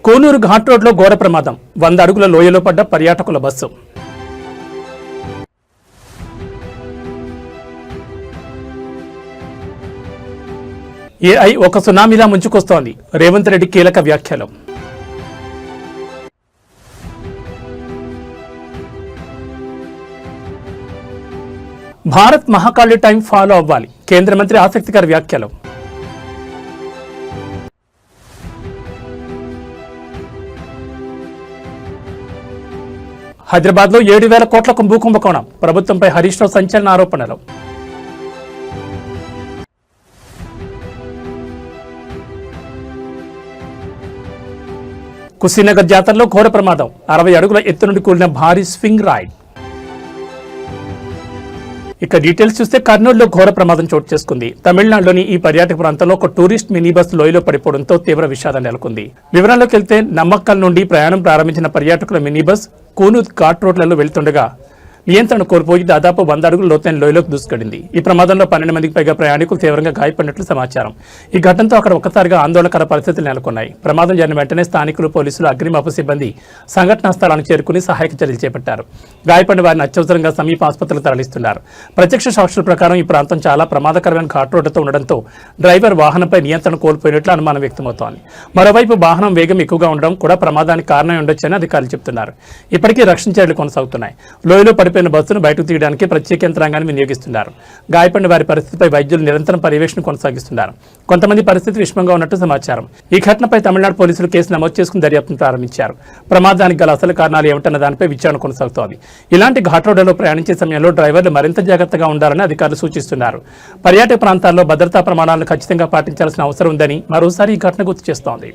కోనూరు ఘాట్ రోడ్లో ఘోర ప్రమాదం. 100 అడుగుల లోయలో పడ్డ పర్యాటకుల బస్సు. ఏఐ ఒక సునామీలా ముంచుకొస్తోంది. రేవంత్ రెడ్డి కీలక వ్యాఖ్యలు. భారత్ మహాకాళి టైం ఫాలో అవ్వాలి. కేంద్ర మంత్రి ఆసక్తికర వ్యాఖ్యలు. హైదరాబాద్లో 7,000 కోట్లకు భూ కుంభకోణం. ప్రభుత్వంపై హరీష్ రావు సంచలన ఆరోపణలు. కుశీనగర్ జాతరలో ఘోర ప్రమాదం. 60 అడుగుల ఎత్తు నుండి కూలిన భారీ స్వింగ్ రాయిడ్. ఇక డీటెయిల్స్ చూస్తే కర్నూలులో ఘోర ప్రమాదం చోటు చేసుకుంది. తమిళనాడులోని ఈ పర్యాటక ప్రాంతంలో ఒక టూరిస్ట్ మినీ బస్ లోయలో పడిపోవడంతో తీవ్ర విషాదం నెలకొంది. వివరాల్లోకి వెళ్తే నమ్మక్కల్ నుండి ప్రయాణం ప్రారంభించిన పర్యాటకుల మినీ బస్ కోనూరు ఘాట్ రోడ్లలో వెళ్తుండగా నియంత్రణ కోల్పోయి దాదాపు 100 అడుగుల లోతైన లోయలోకి దూసుకెళ్లింది. ఈ ప్రమాదంలో 12 మందికి పైగా ప్రయాణికులు తీవ్రంగా గాయపడినట్లు సమాచారం. ఈ ఘటనతో అక్కడ ఒక్కసారిగా ఆందోళనకర పరిస్థితులు నెలకొన్నాయి. ప్రమాదం జరిగిన వెంటనే స్థానికులు, పోలీసులు, అగ్నిమాపక సిబ్బంది సంఘటనా స్థలానికి చేరుకుని సహాయక చర్యలు చేపట్టారు. గాయపడిన వారిని అత్యవసరంగా సమీప ఆసుపత్రులకు తరలిస్తున్నారు. ప్రత్యక్ష సాక్షుల ప్రకారం ఈ ప్రాంతం చాలా ప్రమాదకరమైన ఘాట్ రోడ్డుతో ఉండడంతో డ్రైవర్ వాహనంపై నియంత్రణ కోల్పోయినట్లు అనుమానం వ్యక్తమవుతోంది. మరోవైపు వాహనం వేగం ఎక్కువగా ఉండడం కూడా ప్రమాదానికి కారణం ఉండొచ్చని అధికారులు చెబుతున్నారు. ఇప్పటికీ రక్షణ చర్యలు కొనసాగుతున్నాయి. లోయలో పడిపోయిన బస్సును బయటకు తీయడానికి ప్రత్యేక యంత్రాంగాన్ని వినియోగిస్తున్నారు. గాయపడిన వారి పరిస్థితిపై వైద్యులు నిరంతరం పర్యవేక్షణ కొనసాగిస్తున్నారు. కొంతమంది పరిస్థితి విషమంగా ఉన్నట్టు సమాచారం. ఈ ఘటనపై తమిళనాడు పోలీసులు కేసు నమోదు చేసుకుని దర్యాప్తును ప్రారంభించారు. ప్రమాదానికి గల అసలు కారణాలు ఏమిటన్న దానిపై విచారణ కొనసాగుతోంది. ఇలాంటి ఘాట్ రోడ్లలో ప్రయాణించే సమయంలో డ్రైవర్లు మరింత జాగ్రత్తగా ఉండాలని అధికారులు సూచిస్తున్నారు. పర్యాటక ప్రాంతాల్లో భద్రతా ప్రమాణాలను ఖచ్చితంగా పాటించాల్సిన అవసరం ఉందని మరోసారి ఈ ఘటన గుర్తు చేస్తోంది.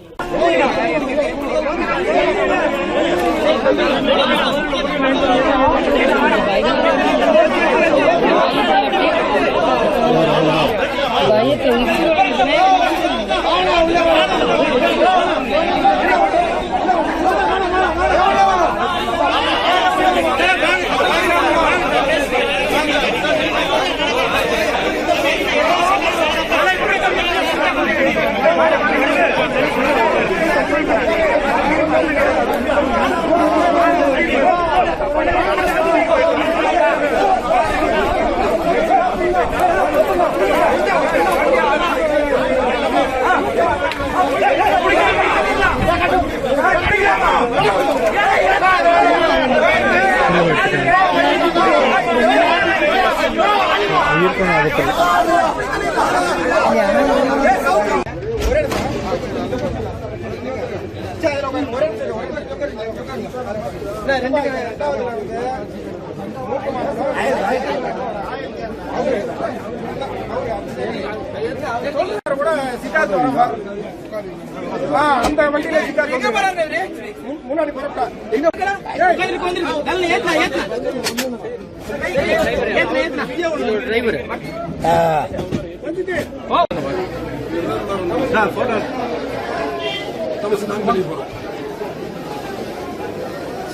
அந்த வண்டியில முன்னாடி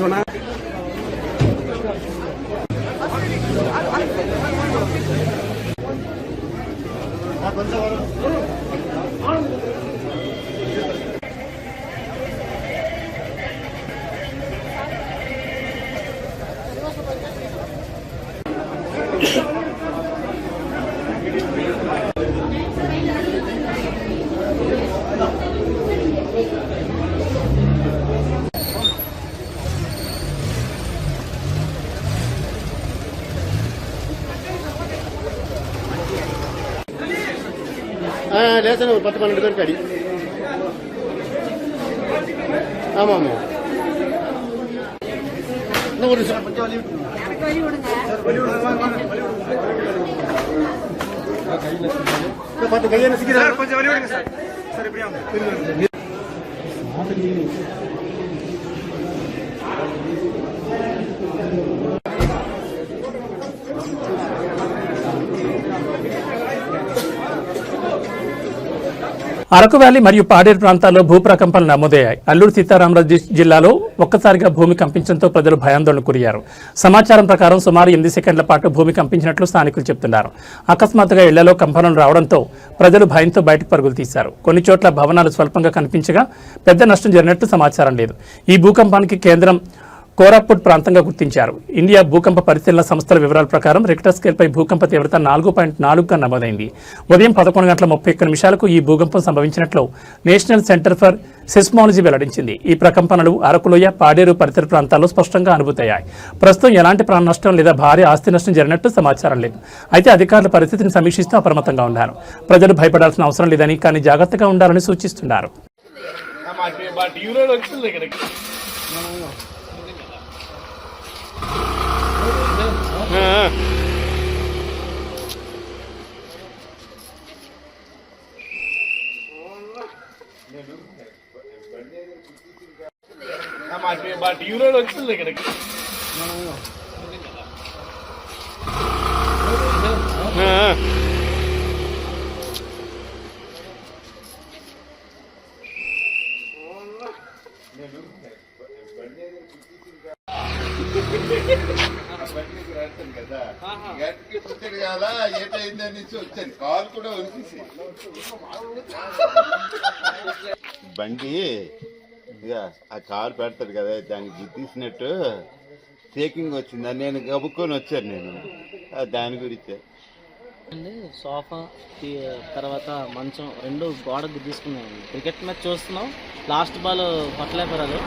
சொன்னா லேசான ஒரு 10-12 பேருக்கு அடி. ஆமா ஆமா இன்னும் ஒரு பார்த்து கையை நசிக்கிறார். கொஞ்சம் வழி விடுங்க சார். சார் இப்படியா అరకు వ్యాలీ మరియు పాడేరు ప్రాంతాల్లో భూప్రకంపనలు నమోదయ్యాయి. అల్లూరు సీతారామరాజు జిల్లాలో ఒక్కసారిగా భూమి కంపించడంతో ప్రజలు భయాందోళనకు గురయ్యారు. సమాచారం ప్రకారం సుమారు 8 సెకండ్ల పాటు భూమి కంపించినట్లు స్థానికులు చెబుతున్నారు. అకస్మాత్తుగా ఇళ్లలో కంపనలు రావడంతో ప్రజలు భయంతో బయటకు పరుగులు తీశారు. కొన్ని చోట్ల భవనాలు స్వల్పంగా కనిపించగా పెద్ద నష్టం జరిగినట్టు సమాచారం లేదు. ఈ భూకంపానికి కేంద్రం కోరాపుట్ ప్రాంతంగా గుర్తించారు. ఇండియా భూకంప పరిశీలన సంస్థల వివరాల ప్రకారం రిక్టర్ స్కేల్పై భూకంప తీవ్రత 4.4గా నమోదైంది. ఉదయం 11:31 ఈ భూకంపం సంభవించినట్లు నేషనల్ సెంటర్ ఫర్ సెస్మాలజీ వెల్లడించింది. ఈ ప్రకంపనలు అరకులోయ, పాడేరు పరిసర ప్రాంతాల్లో స్పష్టంగా అనుభూతయ్యాయి. ప్రస్తుతం ఎలాంటి ప్రాణ నష్టం లేదా భారీ ఆస్తి నష్టం జరిగినట్టు సమాచారం లేదు. అయితే అధికారుల పరిస్థితిని సమీక్షిస్తూ అప్రమత్తంగా ఉన్నారు. ప్రజలు భయపడాల్సిన అవసరం లేదని, కానీ జాగ్రత్తగా ఉండాలని సూచిస్తున్నారు. వచ్చింది ఇక్కడికి. కదా గట్టికి పుట్టాడు కదా ఏటైందని వచ్చాను కాలు కూడా వనిసి బండి ఇక ఆ కారు పెడతాడు కదా దానికి గుద్దీసినట్టు టేకింగ్ వచ్చింది. నేను గబుక్కొని వచ్చాను నేను దాని గురించి. సోఫా తర్వాత మంచం రెండు గోడ గుద్దీసుకున్నాం. క్రికెట్ మ్యాచ్ చూస్తున్నాం, లాస్ట్ బాల్ పట్టలేపరాలు.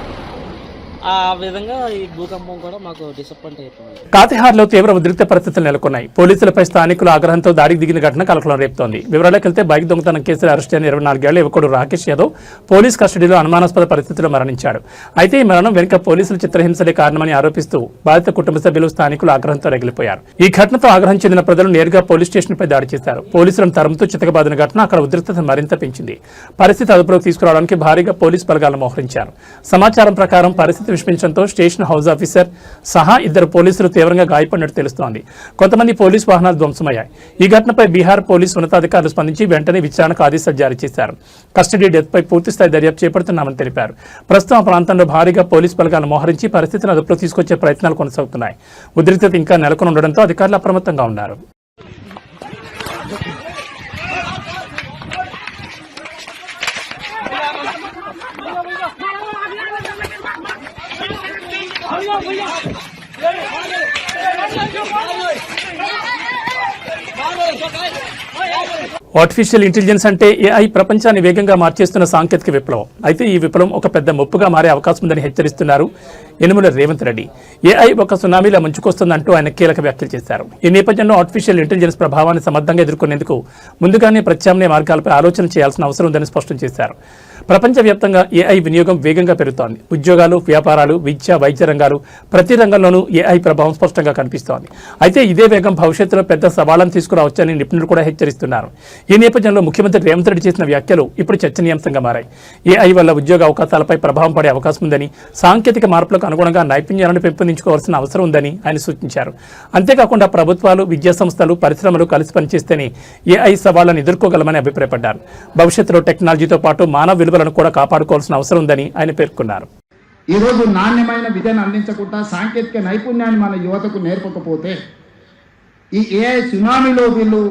ఆ విధంగా ఈ భూకంపం కూడా మాకు డిసప్పాయింట్ అయిపోయింది. కాతిహార్లో తీవ్ర ఉద్రిక్త పరిస్థితులు నెలకొన్నాయి. పోలీసులపై స్థానికులు ఆగ్రహంతో దాడికి దిగిన ఘటన కలకలం రేపుతోంది. వివరాలకు వెళ్తే బైక్ దొంగతనం కేసులో అరెస్ట్ అయిన 24 ఏళ్ల యువకుడు రాకేష్ యాదవ్ పోలీస్ కస్టడీలో అనుమానాస్పద పరిస్థితిలో మరణించాడు. అయితే ఈ మరణం వెనుక పోలీసుల చిత్రహింసలే కారణమని ఆరోపిస్తూ బాధిత కుటుంబ సభ్యులు, స్థానికులు ఆగ్రహంతో రగిలిపోయారు. ఈ ఘటనతో ఆగ్రహం చెందిన ప్రజలు నేరుగా పోలీస్ స్టేషన్పై దాడి చేశారు. పోలీసులను తరుముతూ చితకబాదిన ఘటన అక్కడ ఉద్రిక్తత మరింత పెంచింది. పరిస్థితి అదుపులోకి తీసుకురావడానికి భారీగా పోలీస్ బలగాలను మోహరించారు. సమాచారం ప్రకారం పరిస్థితి విషమించడంతో స్టేషన్ హౌస్ ఆఫీసర్ సహా 2 పోలీసులు తీవ్రంగా గాయపడినట్టు తెలుస్తోంది. కొంతమంది పోలీసు వాహనాలు ధ్వంసమయ్యాయి. ఈ ఘటనపై బీహార్ పోలీసు ఉన్నతాధికారులు స్పందించి వెంటనే విచారణకు ఆదేశాలు జారీ చేశారు. కస్టడీ డెత్పై పూర్తిస్థాయి దర్యాప్తు చేపడుతున్నామని తెలిపారు. ప్రస్తుతం ఆ ప్రాంతంలో భారీగా పోలీసు బలగాలను మోహరించి పరిస్థితిని అదుపులోకి తీసుకొచ్చే ప్రయత్నాలు కొనసాగుతున్నాయి. ఉద్రిక్తత ఇంకా నెలకొని ఉండడంతో అధికారులు అప్రమత్తంగా ఉన్నారు. ఆర్టిఫిషియల్ ఇంటెలిజెన్స్ అంటే ఏఐ ప్రపంచాన్ని వేగంగా మార్చేస్తున్న సాంకేతిక విప్లవం. అయితే ఈ విప్లవం ఒక పెద్ద ముప్పుగా మారే అవకాశం ఉందని హెచ్చరిస్తున్నారు యనుమల రేవంత్ రెడ్డి. ఏఐ ఒక సునామీలా ముంచుకొస్తుందంటూ ఆయన కీలక వ్యాఖ్యలు చేశారు. ఈ నేపథ్యంలో ఆర్టిఫిషియల్ ఇంటెలిజెన్స్ ప్రభావాన్ని సమర్థంగా ఎదుర్కొనేందుకు ముందుగానే ప్రత్యామ్నాయ మార్గాలపై ఆలోచన చేయాల్సిన అవసరం ఉందని స్పష్టం చేశారు. ప్రపంచవ్యాప్తంగా ఏఐ వినియోగం వేగంగా పెరుగుతోంది. ఉద్యోగాలు, వ్యాపారాలు, విద్య, వైద్య రంగాలు ప్రతి రంగంలోనూ ఏఐ ప్రభావం స్పష్టంగా కనిపిస్తోంది. అయితే ఇదే వేగం భవిష్యత్తులో పెద్ద సవాళ్లను తీసుకురావచ్చని నిపుణులు కూడా హెచ్చరిస్తున్నారు. ఈ నేపథ్యంలో ముఖ్యమంత్రి రేవంత్ రెడ్డి చేసిన వ్యాఖ్యలు ఇప్పుడు చర్చనీయాంశంగా మారాయి. ఏఐ వల్ల ఉద్యోగ అవకాశాలపై ప్రభావం పడే అవకాశం ఉందని, సాంకేతిక మార్పులకు అనుగుణంగా నైపుణ్యాలను పెంపొందించుకోవాల్సిన అవసరం ఉందని ఆయన సూచించారు. అంతేకాకుండా ప్రభుత్వాలు, విద్యా సంస్థలు, పరిశ్రమలు కలిసి పనిచేస్తేనే ఏఐ సవాళ్లను ఎదుర్కోగలమని అభిప్రాయపడ్డారు. భవిష్యత్తులో టెక్నాలజీతో పాటు మానవ విలువలను కూడా కాపాడుకోవాల్సిన అవసరం ఉందని ఆయన పేర్కొన్నారు. ఈ రోజు నాణ్యమైన విద్యను అందించకుండా సాంకేతిక నైపుణ్యాన్ని మన యువతకు నేర్పకపోతే ఈ ఏఐ సునామీలో వీళ్ళు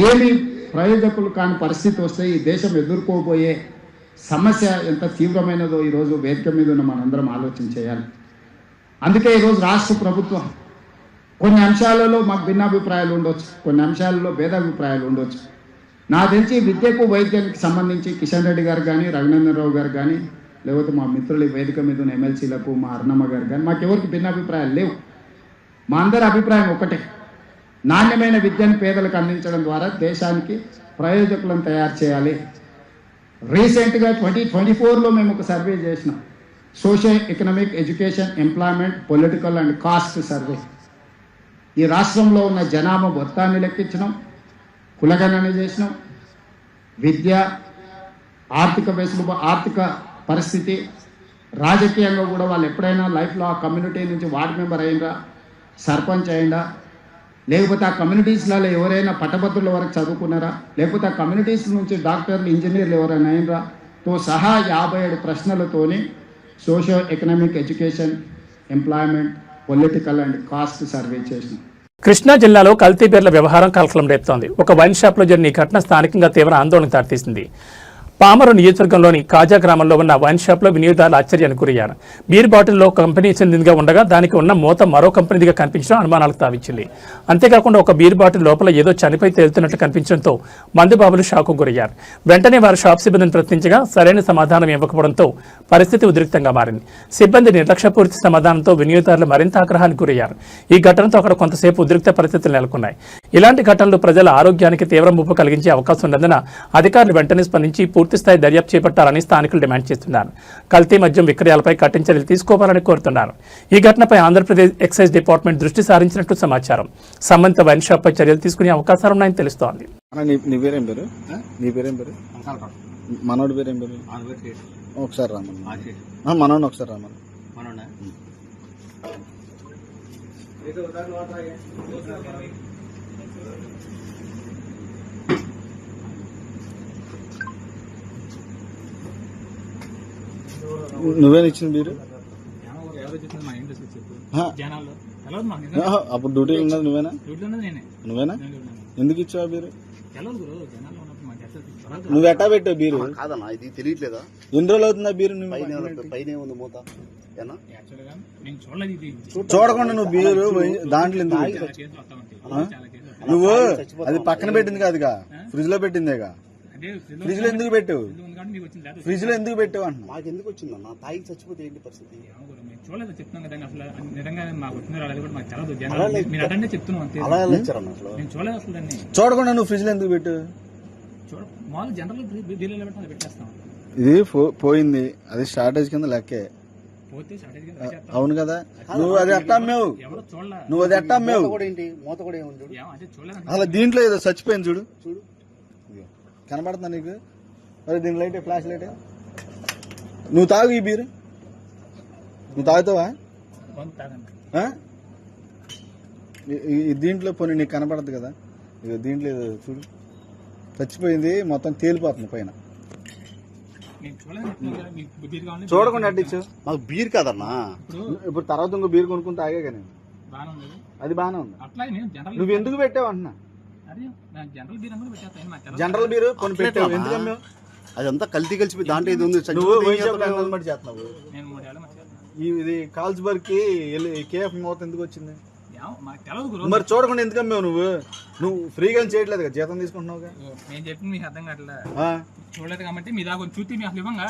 ఏమి ప్రయోజకులు కాని పరిస్థితి వస్తే ఈ దేశం ఎదుర్కోబోయే సమస్య ఎంత తీవ్రమైనదో ఈరోజు వేదిక మీద ఉన్న మనందరం ఆలోచన చేయాలి. అందుకే ఈరోజు రాష్ట్ర ప్రభుత్వం కొన్ని అంశాలలో మాకు భిన్నాభిప్రాయాలు ఉండొచ్చు, కొన్ని అంశాలలో భేదాభిప్రాయాలు ఉండొచ్చు. నా తెలిసి విద్యకు, వైద్యానికి సంబంధించి కిషన్ రెడ్డి గారు కానీ, రఘునందన్ రావు గారు కానీ, లేకపోతే మా మిత్రులు వేదిక మీద ఉన్న ఎమ్మెల్సీలకు, మా అర్ణమ్మ గారు కానీ, మాకెవరికి భిన్నాభిప్రాయాలు లేవు. మా అందరి అభిప్రాయం ఒకటే, నాణ్యమైన విద్యను పేదలకు అందించడం ద్వారా దేశానికి ప్రయోజకులను తయారు చేయాలి. రీసెంట్గా 2024లో మేము ఒక సర్వే చేసినాం, social economic, education, employment, political and caste survey. ఈ రాష్ట్రంలో ఉన్న జనాభా మొత్తాన్ని లెక్కించినాం, కులగణన చేసినాం, విద్య, ఆర్థిక పరిస్థితి, రాజకీయంగా కూడా వాళ్ళు ఎప్పుడైనా లైఫ్లో ఆ కమ్యూనిటీ నుంచి వార్డ్ మెంబర్ అయిందా, సర్పంచ్ అయిందా, లేకపోతే ఆ కమ్యూనిటీస్లలో ఎవరైనా పట్టభద్రుల వరకు చదువుకున్నారా, లేకపోతే ఆ కమ్యూనిటీస్ నుంచి డాక్టర్లు ఇంజనీర్లు ఎవరైనా అయినరా తో సహా 57 ప్రశ్నలతోని socio economic education, employment, political and caste survey చేసినాం. కృష్ణా జిల్లాలో కల్తీ బీర్ల వ్యవహారం కలకలం రేపుతోంది. ఒక వైన్ షాప్లో జరిగిన ఈ ఘటన స్థానికంగా తీవ్ర ఆందోళన దారితీసింది. పామరు నియోజకవర్గంలోని కాజా గ్రామంలో ఉన్న వైన్ షాప్లో వినియోగదారులు ఆశ్చర్యానికి గురయ్యారు. బీర్ బాటిల్లో కంపెనీ చెందినదిగా ఉండగా దానికి ఉన్న మూత మరో కంపెనీదిగా కనిపించడం అనుమానాలకు తావిచ్చింది. అంతేకాకుండా ఒక బీర్ బాటిల్ లోపల ఏదో చనిపోయి తేలుతున్నట్లు కనిపించడంతో మందుబాబులు షాకు గురయ్యారు. వెంటనే వారు షాప్ సిబ్బందిని ప్రశ్నించగా సరైన సమాధానం ఇవ్వకపోవడంతో పరిస్థితి ఉద్రిక్తంగా మారింది. సిబ్బంది నిర్లక్ష్యపూరిత సమాధానంతో వినియోగదారులు మరింత ఆగ్రహానికి గురయ్యారు. ఈ ఘటనతో అక్కడ కొంతసేపు ఉద్రిక్త పరిస్థితులు నెలకొన్నాయి. ఇలాంటి ఘటనలు ప్రజల ఆరోగ్యానికి తీవ్ర ముప్పు కలిగించే అవకాశం ఉన్నందున అధికారులు వెంటనే స్పందించి పూర్తిస్థాయి దర్యాప్తు చేపట్టాలని స్థానికులు డిమాండ్ చేస్తున్నారు. కల్తీ మద్యం విక్రయాలపై కఠిన చర్యలు తీసుకోవాలని కోరుతున్నారు. ఈ ఘటనపై ఆంధ్రప్రదేశ్ ఎక్సైజ్ డిపార్ట్మెంట్ దృష్టి సారించినట్లు సమాచారం. సంబంధిత వైన్ షాప్ పై చర్యలు తీసుకునే అవకాశాలున్నాయని తెలుస్తోంది. నీ పేరేం పేరు? నీ పేరేం పేరు? మనోడి పేరేం పేరు? ఒకసారి రామన్న. మనోడిని ఒకసారి రామన్న. నువ్వేనా ఇచ్చిన బీరు? అప్పుడు డ్యూటీలో ఉన్నది నువ్వేనా? నువ్వేనా? ఎందుకు ఇచ్చావు బీరు? నువ్వు ఎట్టా పెట్టావు బీరు? కాదన్నా, ఇది తెలియట్లేదా? ఎన్ని రోజులు అవుతుందా బీరు? పైన ఉంది మూత. చూడకుండా నువ్వు బీరు దాంట్లో ఎందుకు పెట్టావు? నువ్వు అది పక్కన పెట్టింది కాదుగా, ఫ్రిడ్జ్ లో పెట్టిందేగా. ఫ్రిడ్జ్ లో ఎందుకు పెట్టావు? ఫ్రిడ్జ్ లో ఎందుకు పెట్టావు అంటున్నా. మాకు ఎందుకు వచ్చిందన్న? తాగి చచ్చిపోతే ఏంటి పరిస్థితి? చూడకుండా నువ్వు ఫ్రిడ్జ్ లో ఎందుకు పెట్టావు? ఇది పోయింది, అది షార్టేజ్ కింద లెక్కే. అవును కదా, నువ్వు అది ఎట్టా అమ్మావు? నువ్వు అది ఎట్టా అమ్మావు? మూత కూడా ఏముంది అలా దీంట్లో ఏదో చచ్చిపోయింది చూడు. చూడు కనబడుతుందా నీకు? మరి దీని లైట్, ఫ్లాష్ లైట్. నువ్వు తాగు ఈ బీరు. నువ్వు తాగుతావా? దీంట్లో పోనీ నీకు కనబడదు కదా. ఇక దీంట్లో ఏదో చూడు చచ్చిపోయింది, మొత్తం తేలిపోతుంది పైన. చూడకుండా అడ్డించు. మాకు బీర్ కాదన్నా. ఇప్పుడు తర్వాత ఇంకో బీర్ కొనుక్కుని తాగే కానీ అది బాగానే ఉంది. నువ్వు ఎందుకు పెట్టావు అంటున్నా? జనరల్ బీరు కొని పెట్టావు, ఎందుకు అమ్మావు? అదంతా కల్తీ కలిసిపోయి దాంట్లో ఇది ఉంది. చేస్తున్నావు. ఇది కాల్స్బర్గ్ కి కేఎఫ్ మూత ఎందుకు వచ్చింది? మరి చూడకుండా ఎందుకు అమ్మావు? నువ్వు ఫ్రీగా చేయట్లేదు కదా, జీతం తీసుకుంటున్నావుగా.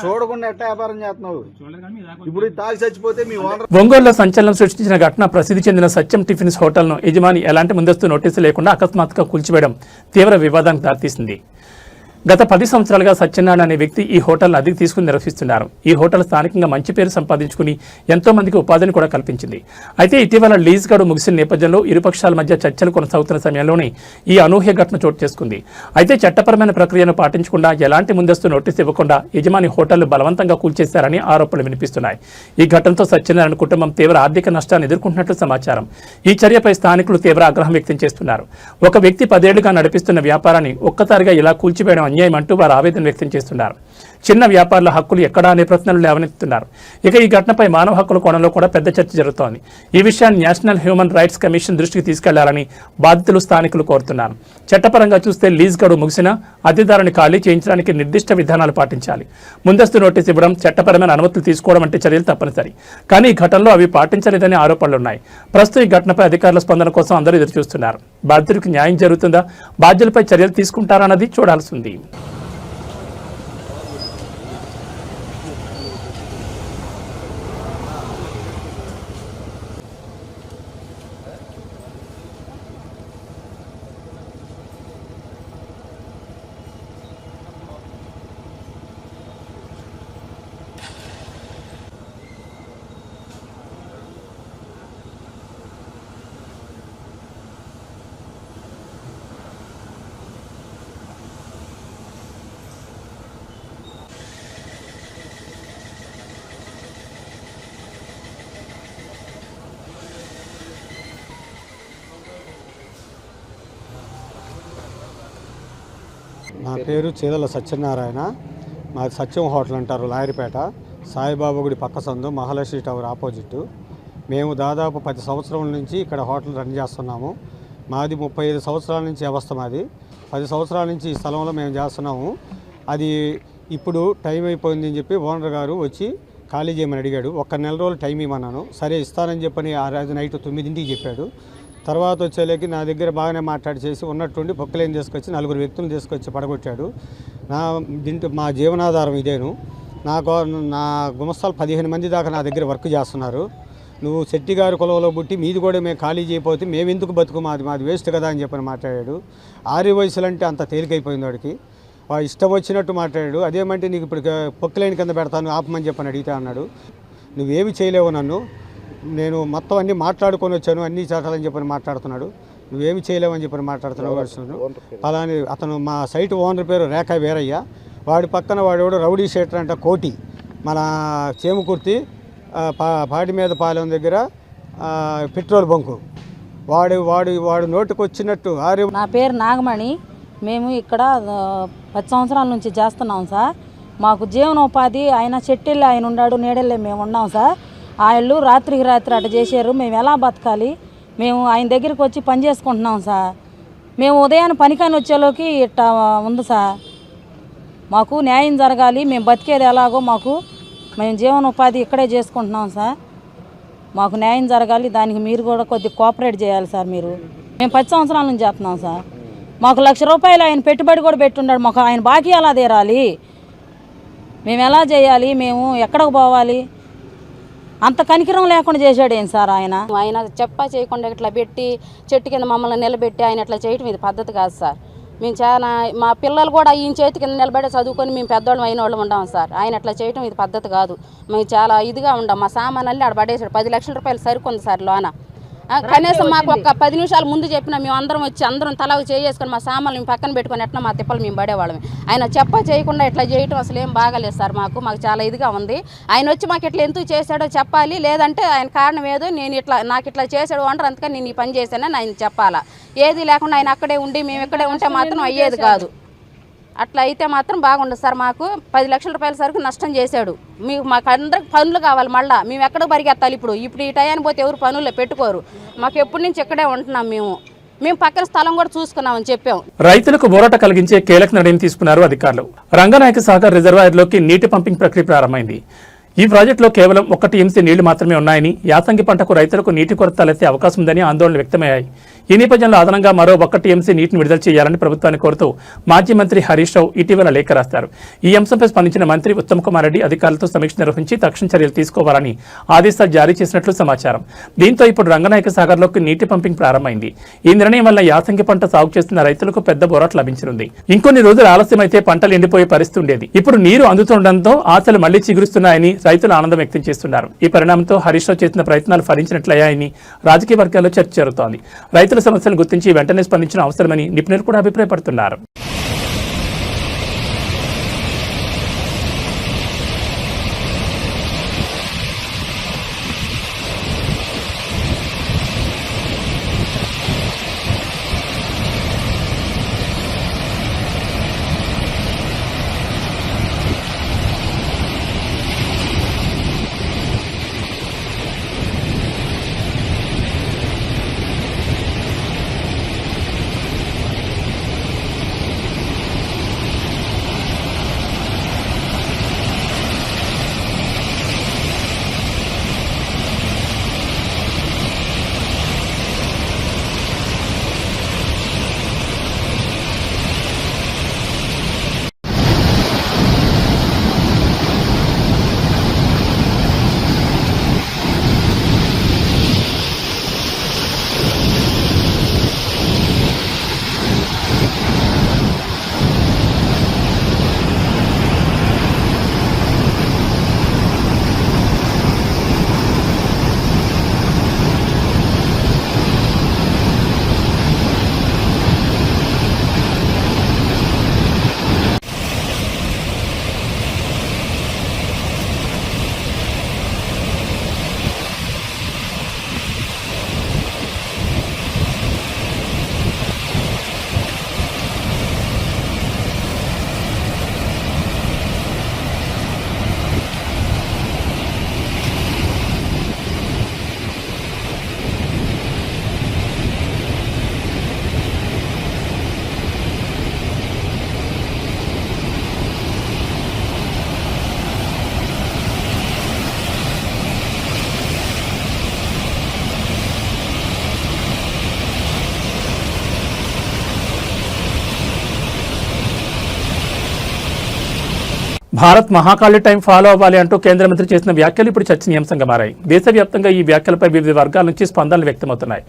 చూడకుండా ఎట్లా వ్యాపారం చేస్తున్నావు? ఇప్పుడు తాగి చచ్చిపోతే మీ ఓనర్. ఒంగోలులో సంచలనం సృష్టించిన ఘటన ప్రసిద్ధి చెందిన సత్యం టిఫిన్స్ హోటల్ను యజమాని ఎలాంటి ముందస్తు నోటీసు లేకుండా అకస్మాత్తుగా కూల్చివేయడం తీవ్ర వివాదానికి దారితీసింది. గత 10 సంవత్సరాలుగా సత్యనారాయణ అనే వ్యక్తి ఈ హోటల్ను అద్దెకు తీసుకుని నిర్వహిస్తున్నారు. ఈ హోటల్ స్థానికంగా మంచి పేరు సంపాదించుకుని ఎంతో మందికి ఉపాధిని కూడా కల్పించింది. అయితే ఇటీవల లీజ్ గడువు ముగిసిన నేపథ్యంలో ఇరుపక్షాల మధ్య చర్చలు కొనసాగుతున్న సమయంలోనే ఈ అనూహ్య ఘటన చోటు చేసుకుంది. అయితే చట్టపరమైన ప్రక్రియను పాటించకుండా ఎలాంటి ముందస్తు నోటీసు ఇవ్వకుండా యజమాని హోటల్ను బలవంతంగా కూల్చేశారని ఆరోపణలు వినిపిస్తున్నాయి. ఈ ఘటనతో సత్యనారాయణ కుటుంబం తీవ్ర ఆర్థిక నష్టాన్ని ఎదుర్కొంటున్నట్లు సమాచారం. ఈ చర్యపై స్థానికులు తీవ్ర ఆగ్రహం వ్యక్తం చేస్తున్నారు. ఒక వ్యక్తి 10 ఏళ్లుగా నడిపిస్తున్న వ్యాపారాన్ని ఒక్కసారిగా ఇలా కూల్చివేయడం అన్యాయం అంటూ వారు ఆవేదన వ్యక్తం చేస్తున్నారు. చిన్న వ్యాపారుల హక్కులు ఎక్కడా అనే ప్రశ్నలు లేవనెత్తుతున్నారు. ఇక ఈ ఘటనపై మానవ హక్కుల కోణంలో కూడా పెద్ద చర్చ జరుగుతోంది. ఈ విషయాన్ని నేషనల్ హ్యూమన్ రైట్స్ కమిషన్ దృష్టికి తీసుకెళ్లాలని బాధితులు స్థానికులు కోరుతున్నారు. చట్టపరంగా చూస్తే లీజ్ గడువు ముగిసినా అద్దెదారుని ఖాళీ చేయించడానికి నిర్దిష్ట విధానాలు పాటించాలి. ముందస్తు నోటీసు ఇవ్వడం, చట్టపరమైన అనుమతులు తీసుకోవడం వంటి చర్యలు తప్పనిసరి. కానీ ఈ ఘటనలో అవి పాటించలేదనే ఆరోపణలున్నాయి. ప్రస్తుతం ఈ ఘటనపై అధికారుల స్పందన కోసం అందరూ ఎదురు చూస్తున్నారు. బాధితుడికి న్యాయం జరుగుతుందా, బాధ్యులపై చర్యలు తీసుకుంటారన్నది చూడాల్సి ఉంది. నా పేరు చేదల సత్యనారాయణ. మాది సత్యం హోటల్ అంటారు, లాయరిపేట, సాయిబాబా గుడి పక్క సందు, మహాలక్ష్మి టవర్ ఆపోజిట్. మేము దాదాపు 10 సంవత్సరాల నుంచి ఇక్కడ హోటల్ రన్ చేస్తున్నాము. మాది 35 సంవత్సరాల నుంచి వ్యవస్థ మాది. 10 సంవత్సరాల నుంచి ఈ స్థలంలో మేము చేస్తున్నాము. అది ఇప్పుడు టైం అయిపోయిందని చెప్పి ఓనర్ గారు వచ్చి ఖాళీ చేయమని అడిగాడు. 1 నెల రోజులు టైం ఇవ్వమన్నాను. సరే ఇస్తానని చెప్పని ఆ రోజు నైట్ 9ంటికి చెప్పాడు. తర్వాత వచ్చేలేకి నా దగ్గర బాగానే మాట్లాడి చేసి ఉన్నట్టుండి బొక్కలేని తీసుకొచ్చి 4 వ్యక్తులను తీసుకొచ్చి పడగొట్టాడు. మా జీవనాధారం ఇదేను. నా గుమస్తాలు 15 మంది దాకా నా దగ్గర వర్క్ చేస్తున్నారు. నువ్వు శెట్టి గారి కులంలో పుట్టి మీది కూడా మేము ఖాళీ చేయకపోతే మేము ఎందుకు బతుకు, మాది వేస్ట్ కదా అని చెప్పని మాట్లాడాడు. 6 వయసులు అంటే అంత తేలికైపోయింది వాడికి. వాడు ఇష్టం వచ్చినట్టు మాట్లాడాడు. అదేమంటే నీకు ఇప్పుడు పొక్కలేని కింద పెడతాను ఆపమని చెప్పని అడిగితే అన్నాడు. నువ్వేమి చేయలేవు, నన్ను నేను మొత్తం అన్నీ మాట్లాడుకొని వచ్చాను, అన్నీ చేటాలని చెప్పని మాట్లాడుతున్నాడు. నువ్వేమి చేయలేవని చెప్పని మాట్లాడుతున్నావు. అలానే అతను మా సైట్ ఓనర్ పేరు రేఖా వీరయ్య. వాడి పక్కన వాడు రౌడీ షేటర్ అంట కోటి, మన చేమకుర్తి పాడి మీద పాలెం దగ్గర పెట్రోల్ బంకు. వాడు నోటికి వచ్చినట్టు నా పేరు నాగమణి. మేము ఇక్కడ 10 సంవత్సరాల నుంచి చేస్తున్నాం సార్. మాకు జీవనోపాధి ఆయన చెట్టెళ్ళి ఆయన ఉన్నాడు, నీడెళ్ళే మేము ఉన్నాం సార్. వాళ్ళు రాత్రికి రాత్రి అట్ట చేశారు. మేము ఎలా బతకాలి? మేము ఆయన దగ్గరికి వచ్చి పని చేసుకుంటున్నాం సార్. మేము ఉదయాన్ని పనికాని వచ్చేలోకి ఇట్ట ఉంది సార్. మాకు న్యాయం జరగాలి. మేము బతికేది ఎలాగో మేము జీవనోపాధి ఇక్కడే చేసుకుంటున్నాం సార్. మాకు న్యాయం జరగాలి. దానికి మీరు కూడా కొద్దిగా కోఆపరేట్ చేయాలి సార్. మేము 10 సంవత్సరాల నుంచి చేస్తున్నాం సార్. మాకు ₹1,00,000 ఆయన పెట్టుబడి కూడా పెట్టున్నాడు. మాకు ఆయన బాకీ ఎలా తీరాలి? మేము ఎలా చేయాలి? మేము ఎక్కడికి పోవాలి? అంత కనికరం లేకుండా చేశాడు ఏం సార్ ఆయన చెప్పా చేయకుండా ఇట్లా పెట్టి చెట్టు కింద మమ్మల్ని నిలబెట్టి ఆయన ఇట్లా చేయటం ఇది పద్ధతి కాదు సార్. మేము చాలా మా పిల్లలు కూడా ఈయన చేతి కింద నిలబడి చదువుకొని మేము పెద్దవాళ్ళం అయిన వాళ్ళం ఉండాం సార్. ఆయన అట్లా చేయటం ఇది పద్ధతి కాదు. మేము చాలా ఇదిగా ఉండాం. మా సామాన్ అల్లి ఆడ పడేసాడు. ₹10 లక్షల సరుకుంది సార్ లోన. కనీసం మాకు ఒక 10 నిమిషాల ముందు చెప్పినా మేము అందరం వచ్చి అందరం తలాగు చేసుకొని మా సామాన్లు మేము పక్కన పెట్టుకొని ఎట్లా మా తిప్పలు మేము పడేవాళ్ళమే. ఆయన చెప్పా చేయకుండా ఇట్లా చేయటం అసలు ఏం బాగాలేదు సార్. మాకు చాలా ఇదిగా ఉంది. ఆయన వచ్చి మాకు ఇట్లా ఎందుకు చేశాడో చెప్పాలి. లేదంటే ఆయన కారణం ఏదో నాకు ఇట్లా చేశాడు అంటారు, అందుకని నేను ఈ పని చేశానని ఆయన చెప్పాలా. ఏది లేకుండా ఆయన అక్కడే ఉండి మేము ఇక్కడే ఉంటే మాత్రం అయ్యేది కాదు. అట్లా అయితే మాత్రం బాగుండదు సార్. మాకు ₹10 లక్షల సరుకు నష్టం చేశాడు. మాకు అందరికి పనులు కావాలి. మళ్ళీ మేము ఎక్కడికి పరిగెత్తాలి? ఇప్పుడు ఈ టయాన్ని పోతే ఎవరు పనుల్లో పెట్టుకోరు. మాకు ఎప్పటి నుంచి ఇక్కడే ఉంటున్నాం. మేము పక్కన స్థలం కూడా చూసుకున్నామని చెప్పాం. రైతులకు ఊరట కలిగించే కీలక నిర్ణయం తీసుకున్నారు అధికారులు. రంగనాయక సాగర్ రిజర్వాయర్లోకి నీటి పంపింగ్ ప్రక్రియ ప్రారంభమైంది. ఈ ప్రాజెక్టులో కేవలం 1 టీఎంసీ నీళ్లు మాత్రమే ఉన్నాయని, యాసంగి పంటకు రైతులకు నీటి కొరత తలెత్తే అవకాశం ఉందని ఆందోళనలు వ్యక్తమయ్యాయి. ఈ నేపథ్యంలో అదనంగా మరో 1 టీఎంసీ నీటిని విడుదల చేయాలని ప్రభుత్వాన్ని కోరుతూ మాజీ మంత్రి హరీష్ రావు ఇటీవల లేఖ రాశారు. ఈ అంశంపై స్పందించిన మంత్రి ఉత్తమ్ కుమార్ రెడ్డి అధికారులతో సమీక్ష నిర్వహించి తక్షణ చర్యలు తీసుకోవాలని ఆదేశాలు జారీ చేసినట్లు సమాచారం. దీంతో ఇప్పుడు రంగనాయక సాగర్లోకి నీటి పంపింగ్ ప్రారంభమైంది. ఈ నిర్ణయం వల్ల యాసంగి పంట సాగు చేస్తున్న రైతులకు పెద్ద బోరాట లభించనుంది. ఇంకొన్ని రోజులు ఆలస్యమైతే పంటలు ఎండిపోయే పరిస్థితి ఉండేది. ఇప్పుడు నీరు అందుతుండటంతో ఆశలు మళ్లీ చిగురుస్తున్నాయని రైతులు ఆనందం వ్యక్తం చేస్తున్నారు. ఈ పరిణామంతో హరీష్ రావు చేసిన ప్రయత్నాలు ఫలించినట్లయ్యాయని రాజకీయ వర్గాల్లో చర్చ జరుగుతోంది. రైతుల సమస్యలను గుర్తించి వెంటనే స్పందించడం అవసరమని నిపుణులు కూడా అభిప్రాయపడుతున్నారు. భారత్ మహాకాళి టైం ఫాలో అవ్వాలి అంటూ కేంద్ర మంత్రి చేసిన వ్యాఖ్యలు ఇప్పుడు చర్చనీయాంశంగా మారాయి. దేశవ్యాప్తంగా ఈ వ్యాఖ్యలపై వివిధ వర్గాల నుంచి స్పందనలు వ్యక్తమవుతున్నాయి.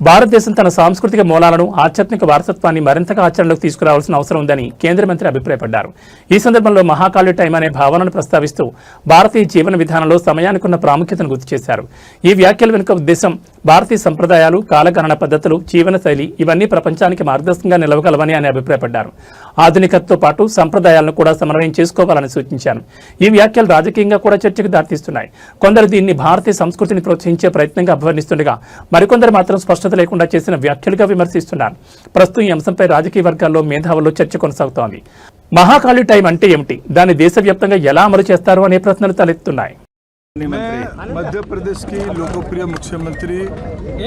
భారతదేశం తన సాంస్కృతిక మూలాలను, ఆధ్యాత్మిక వారసత్వాన్ని మరింతగా ఆచరణలోకి తీసుకురావాల్సిన అవసరం ఉందని కేంద్ర మంత్రి అభిప్రాయపడ్డారు. ఈ సందర్భంలో మహాకాళి టైం అనే భావనను ప్రస్తావిస్తూ భారతీయ జీవన విధానంలో సమయానికి ఉన్న ప్రాముఖ్యతను గుర్తు చేశారు. ఈ వ్యాఖ్యల వెనుక ఉద్దేశం భారతీయ సంప్రదాయాలు, కాలగణన పద్ధతులు, జీవనశైలి ఇవన్నీ ప్రపంచానికి మార్గదర్శకంగా నిలవగలవని ఆయన అభిప్రాయపడ్డారు. ఆధునికతతో పాటు సంప్రదాయాలను కూడా సమన్వయం చేసుకోవాలని సూచించారు. ఈ వ్యాఖ్యలు రాజకీయంగా కూడా చర్చకు దారితీస్తున్నాయి. కొందరు దీన్ని భారతీయ సంస్కృతిని ప్రోత్సహించే ప్రయత్నంగా అభివర్ణిస్తుండగా మరికొందరు మాత్రం స్పష్టత లేకుండా చేసిన వ్యాఖ్యలుగా విమర్శిస్తున్నారు. ప్రస్తుతం ఈ అంశంపై రాజకీయ వర్గాల్లో మేధావుల్లో చర్చ కొనసాగుతోంది. మహాకాళి టైం అంటే ఏమిటి, దాన్ని దేశవ్యాప్తంగా ఎలా అమలు చేస్తారు అనే ప్రశ్నలు తలెత్తున్నాయి. मैं मध्य प्रदेश की लोकप्रिय मुख्यमंत्री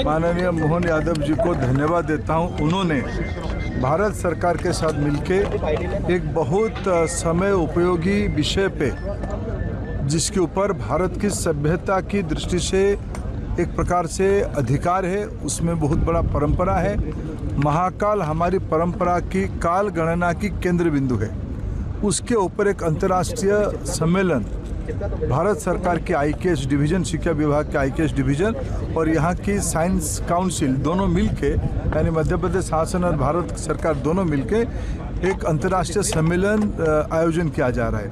माननीय मोहन यादव जी को धन्यवाद देता हूं। उन्होंने भारत सरकार के साथ मिलकर एक बहुत समय उपयोगी विषय पे, जिसके ऊपर भारत की सभ्यता की दृष्टि से एक प्रकार से अधिकार है, उसमें बहुत बड़ा परंपरा है। महाकाल हमारी परंपरा की काल गणना की केंद्र बिंदु है। उसके ऊपर एक अंतर्राष्ट्रीय सम्मेलन भारत सरकार के IKS डिवीज़न, शिक्षा विभाग के IKS डिवीज़न और यहाँ की साइंस काउंसिल दोनों मिलके, यानी मध्य प्रदेश शासन और भारत सरकार दोनों मिलके एक अंतर्राष्ट्रीय सम्मेलन आयोजन किया जा रहा है।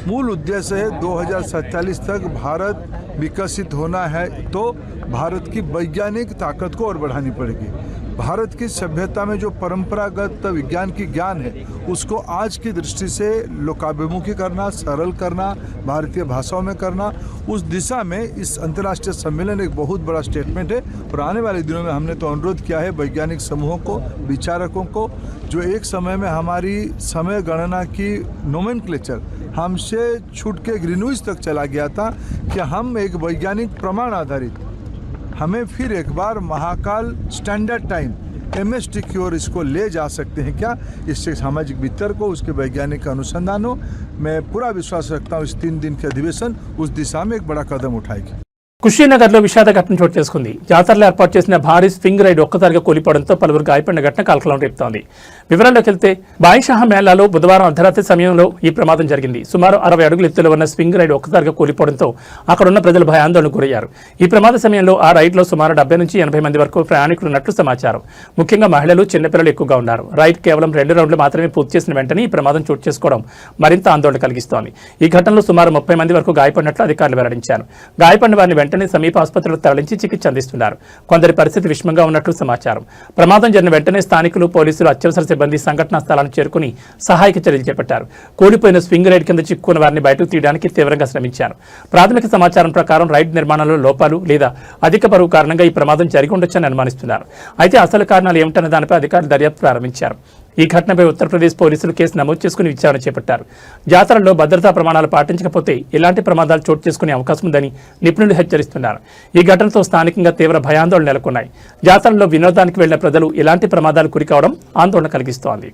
मूल उद्देश्य है 2047 तक भारत विकसित होना है, तो भारत की वैज्ञानिक ताकत को और बढ़ानी पड़ेगी। भारत की सभ्यता में जो परंपरागत विज्ञान की ज्ञान है उसको आज की दृष्टि से लोकाभिमुखी करना, सरल करना, भारतीय भाषाओं में करना, उस दिशा में इस अंतर्राष्ट्रीय सम्मेलन एक बहुत बड़ा स्टेटमेंट है। और आने वाले दिनों में हमने तो अनुरोध किया है वैज्ञानिक समूहों को, विचारकों को, जो एक समय में हमारी समय गणना की नोमेनक्लेचर हमसे छूट के ग्रीनविच तक चला गया था, कि हम एक वैज्ञानिक प्रमाण आधारित, हमें फिर एक बार महाकाल स्टैंडर्ड टाइम MST की ओर इसको ले जा सकते हैं क्या? इससे सामाजिक वितर्क को, उसके वैज्ञानिक अनुसंधान हो, मैं पूरा विश्वास रखता हूँ इस 3 दिन के अधिवेशन उस दिशा में एक बड़ा कदम उठाएगी। కుషీనగర్లో విషాద ఘటన చోటు చేసుకుంది. జాతరలో ఏర్పాటు చేసిన భారీ స్వింగ్ రైడ్ ఒక్కసారిగా కూలిపోవడంతో పలువురు గాయపడిన ఘటన కలకలం రేపుతోంది. వివరాల్లోకి వెళ్తే బాయిషాహా మేళాలో బుధవారం అర్ధరాత్రి సమయంలో ఈ ప్రమాదం జరిగింది. సుమారు 60 అడుగుల ఎత్తులో ఉన్న స్వింగ్ రైడ్ ఒక్కసారిగా కూలిపోవడంతో అక్కడున్న ప్రజలు భయాందోళనకు గురయ్యారు. ఈ ప్రమాద సమయంలో ఆ రైడ్లో సుమారు 70 నుంచి 80 మంది వరకు ప్రయాణికులు ఉన్నట్లు సమాచారం. ముఖ్యంగా మహిళలు, చిన్నపిల్లలు ఎక్కువగా ఉన్నారు. రైడ్ కేవలం 2 రౌండ్లు మాత్రమే పూర్తి చేసిన వెంటనే ఈ ప్రమాదం చోటు చేసుకోవడం మరింత ఆందోళన కలిగిస్తోంది. ఈ ఘటనలో సుమారు 30 మంది వరకు గాయపడినట్లు అధికారులు వెల్లడించారు. గాయపడిన వారిని వెంటనే సమీప ఆసుపత్రులకు తరలించి చికిత్స అందిస్తున్నారు. కొందరి పరిస్థితి విషమంగా ఉన్నట్లు సమాచారం. ప్రమాదం జరిగిన వెంటనే స్థానికులు, పోలీసులు, అత్యవసర సిబ్బంది సంఘటనా స్థలానికి చేరుకుని సహాయక చర్యలు చేపట్టారు. కూలిపోయిన స్వింగ్ రైడ్ కింద చిక్కుకున్న వారిని బయటకు తీయడానికి తీవ్రంగా శ్రమించారు. ప్రాథమిక సమాచారం ప్రకారం రైడ్ నిర్మాణంలో లోపాలు లేదా అధిక బరువు కారణంగా ఈ ప్రమాదం జరిగి ఉండొచ్చని అనుమానిస్తున్నారు. అయితే అసలు కారణాలు ఏమిటన్న దానిపై అధికారులు దర్యాప్తు ప్రారంభించారు. ఈ ఘటనపై ఉత్తరప్రదేశ్ పోలీసులు కేసు నమోదు చేసుకుని విచారణ చేపట్టారు. జాతరల్లో భద్రతా ప్రమాణాలు పాటించకపోతే ఇలాంటి ప్రమాదాలు చోటు చేసుకునే అవకాశం ఉందని నిపుణులు హెచ్చరిస్తున్నారు. ఈ ఘటనతో స్థానికంగా తీవ్ర భయాందోళన నెలకొన్నాయి. జాతరల్లో వినోదానికి వెళ్లిన ప్రజలు ఇలాంటి ప్రమాదాలు గురికావడం ఆందోళన కలిగిస్తోంది.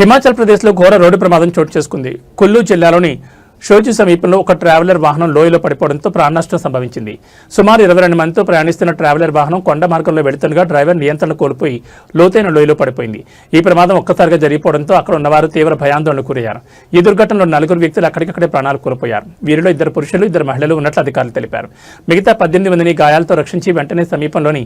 హిమాచల్ ప్రదేశ్లో ఘోర రోడ్డు ప్రమాదం చోటు చేసుకుంది. కుల్లు జిల్లాలోని షోజు సమీపంలో ఒక ట్రావెలర్ వాహనం లోయలో పడిపోవడంతో ప్రాణనష్టం సంభవించింది. సుమారు 22 మందితో ప్రయాణిస్తున్న ట్రావెలర్ వాహనం కొండ మార్గంలో వెళుతుండగా డ్రైవర్ నియంత్రణ కోల్పోయి లోతైన లోయలో పడిపోయింది. ఈ ప్రమాదం ఒక్కసారిగా జరిగిపోవడంతో అక్కడ ఉన్నవారు తీవ్ర భయాందోళనకు గురయ్యారు. ఈ దుర్ఘటనలో 4 వ్యక్తులు అక్కడికక్కడే ప్రాణాలు కోల్పోయారు. వీరిలో 2 పురుషులు, 2 మహిళలు ఉన్నట్లు అధికారులు తెలిపారు. మిగతా 18 మందిని గాయాలతో రక్షించి వెంటనే సమీపంలోని